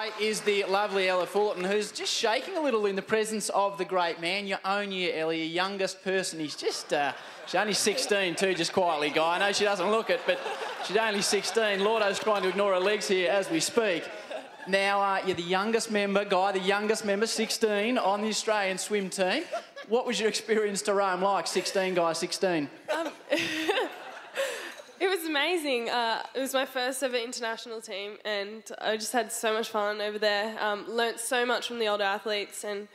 way is the lovely Ella Fullerton, who's just shaking a little in the presence of the great man. Your own year, Ella, your youngest person. He's just, she's only 16 too, just quietly, Guy. I know she doesn't look it, but she's only 16. Lordo's trying to ignore her legs here as we speak. Now, you're the youngest member, Guy, the youngest member, 16, on the Australian swim team. What was your experience to Rome like, 16, Guy, 16? It was amazing. It was my first ever international team, and I just had so much fun over there. Learnt so much from the older athletes, and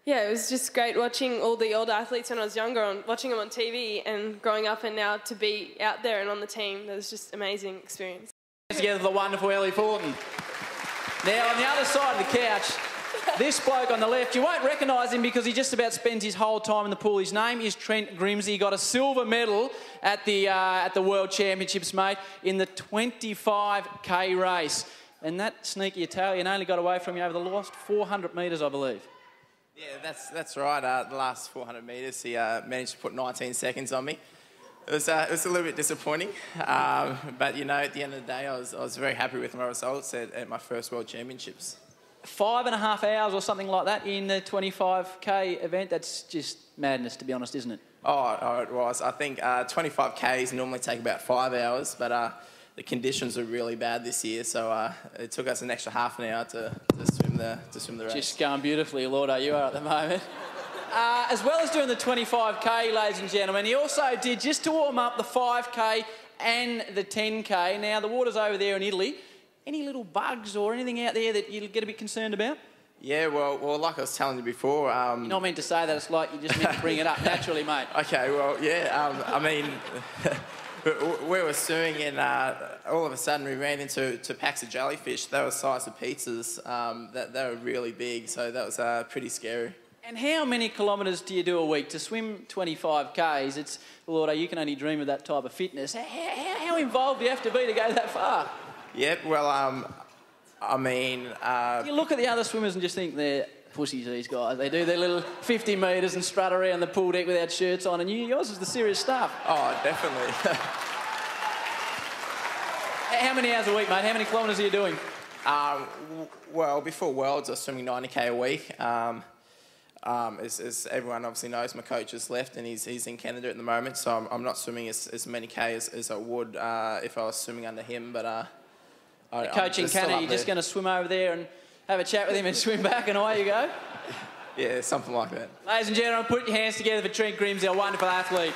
yeah, it was just great watching all the older athletes when I was younger, watching them on TV, and growing up, and now to be out there and on the team. It was just an amazing experience. Together the wonderful Ellie Fullerton. Now, on the other side of the couch, this bloke on the left, you won't recognise him because he just about spends his whole time in the pool. His name is Trent Grimsey. He got a silver medal at the World Championships, mate, in the 25k race. And that sneaky Italian only got away from you over the last 400 metres, I believe. Yeah, that's right. The last 400 metres, he managed to put 19 seconds on me. It was a little bit disappointing, but you know, at the end of the day, I was very happy with my results at my first World Championships. 5.5 hours or something like that in the 25k event. That's just madness, to be honest, isn't it? Oh, it was. I think 25Ks normally take about 5 hours, but the conditions were really bad this year, so it took us an extra half an hour to swim the race. Just going beautifully, Lordo, you are at the moment. As well as doing the 25k, ladies and gentlemen, he also did, just to warm up, the 5k and the 10k. Now, the water's over there in Italy. Any little bugs or anything out there that you get a bit concerned about? Yeah, well, like I was telling you before... You're not meant to say that, it's like you just meant to bring it up naturally, mate. Okay, well, yeah, I mean, we were swimming and all of a sudden we ran into packs of jellyfish. They were the size of pizzas. They were really big, so that was pretty scary. And how many kilometres do you do a week? To swim 25k's, it's, Lordo, you can only dream of that type of fitness. How involved do you have to be to go that far? Yep, well, I mean... You look at the other swimmers and just think they're pussies, these guys. They do their little 50 metres and strut around the pool deck without shirts on, and yours is the serious stuff. Oh, definitely. How many hours a week, mate? How many kilometres are you doing? Well, before Worlds, I was swimming 90k a week. As everyone obviously knows, my coach has left and he's in Canada at the moment, so I'm not swimming as many K as I would if I was swimming under him, but... Coach in Canada, you're just going to swim over there and have a chat with him and swim back and away you go? Yeah, something like that. Ladies and gentlemen, put your hands together for Trent Grimsey, a wonderful athlete.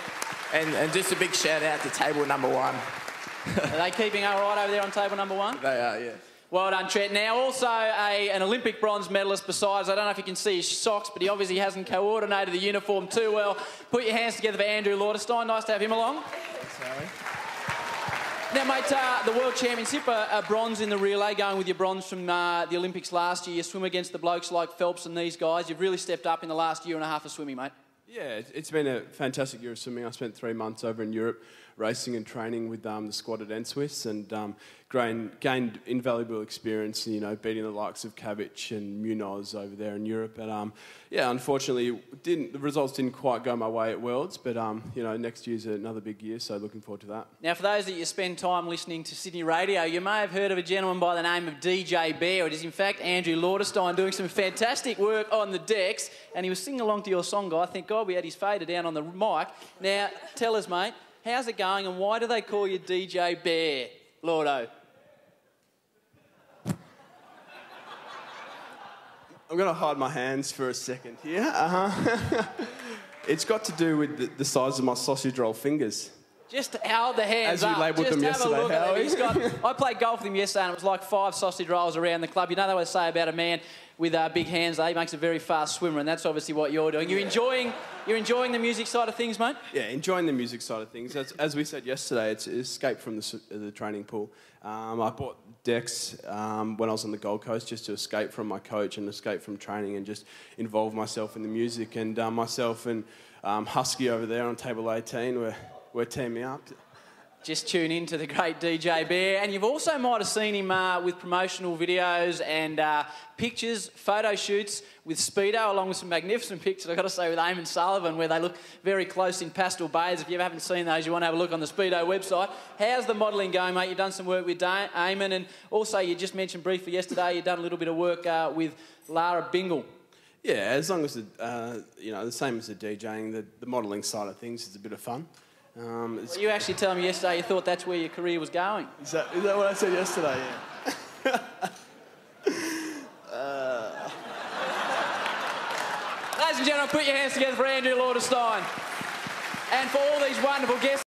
And just a big shout out to table number 1. Are they keeping all right over there on table number 1? They are, yeah. Well done, Trent. Now, also an Olympic bronze medalist besides. I don't know if you can see his socks, but he obviously hasn't coordinated the uniform too well. Put your hands together for Andrew Lauderstein. Nice to have him along. Thanks, Harry. Now, mate, the World Championship, a bronze in the relay, going with your bronze from the Olympics last year. You swim against the blokes like Phelps and these guys. You've really stepped up in the last year and a half of swimming, mate. Yeah, it's been a fantastic year of swimming. I spent 3 months over in Europe racing and training with the squad at N-Swiss and gained invaluable experience, you know, beating the likes of Cabbage and Munoz over there in Europe. But, yeah, unfortunately, the results didn't quite go my way at Worlds, but, you know, next year's another big year, so looking forward to that. Now, for those that you spend time listening to Sydney radio, you may have heard of a gentleman by the name of DJ Bear. It is, in fact, Andrew Lauderstein doing some fantastic work on the decks, and he was singing along to your song, Guy. Thank God we had his fader down on the mic. Now, tell us, mate, how's it going and why do they call you DJ Bear, Lordo? I'm going to hide my hands for a second here. It's got to do with the size of my sausage roll fingers. Just hold the hands up. As you labelled them yesterday, Howie. I played golf with him yesterday and it was like 5 sausage rolls around the club. You know what they say about a man with big hands, he makes a very fast swimmer, and that's obviously what you're doing. You're enjoying the music side of things, mate? Yeah, enjoying the music side of things. As we said yesterday, it's escape from the training pool. I bought decks when I was on the Gold Coast just to escape from my coach and escape from training and just involve myself in the music. And myself and Husky over there on table 18, we're teaming up. just tune in to the great DJ Bear. And you've also might have seen him with promotional videos and pictures, photo shoots with Speedo, along with some magnificent pictures, I've got to say, with Eamon Sullivan, where they look very close in pastel bays. If you haven't seen those, you want to have a look on the Speedo website. How's the modelling going, mate? You've done some work with Eamon, and also you just mentioned briefly yesterday you've done a little bit of work with Lara Bingle. Yeah, as long as the same as the DJing, the modelling side of things is a bit of fun. Well, you actually told me yesterday you thought that's where your career was going. Is that what I said yesterday? Yeah. Ladies and gentlemen, put your hands together for Andrew Lauderstein. And for all these wonderful guests.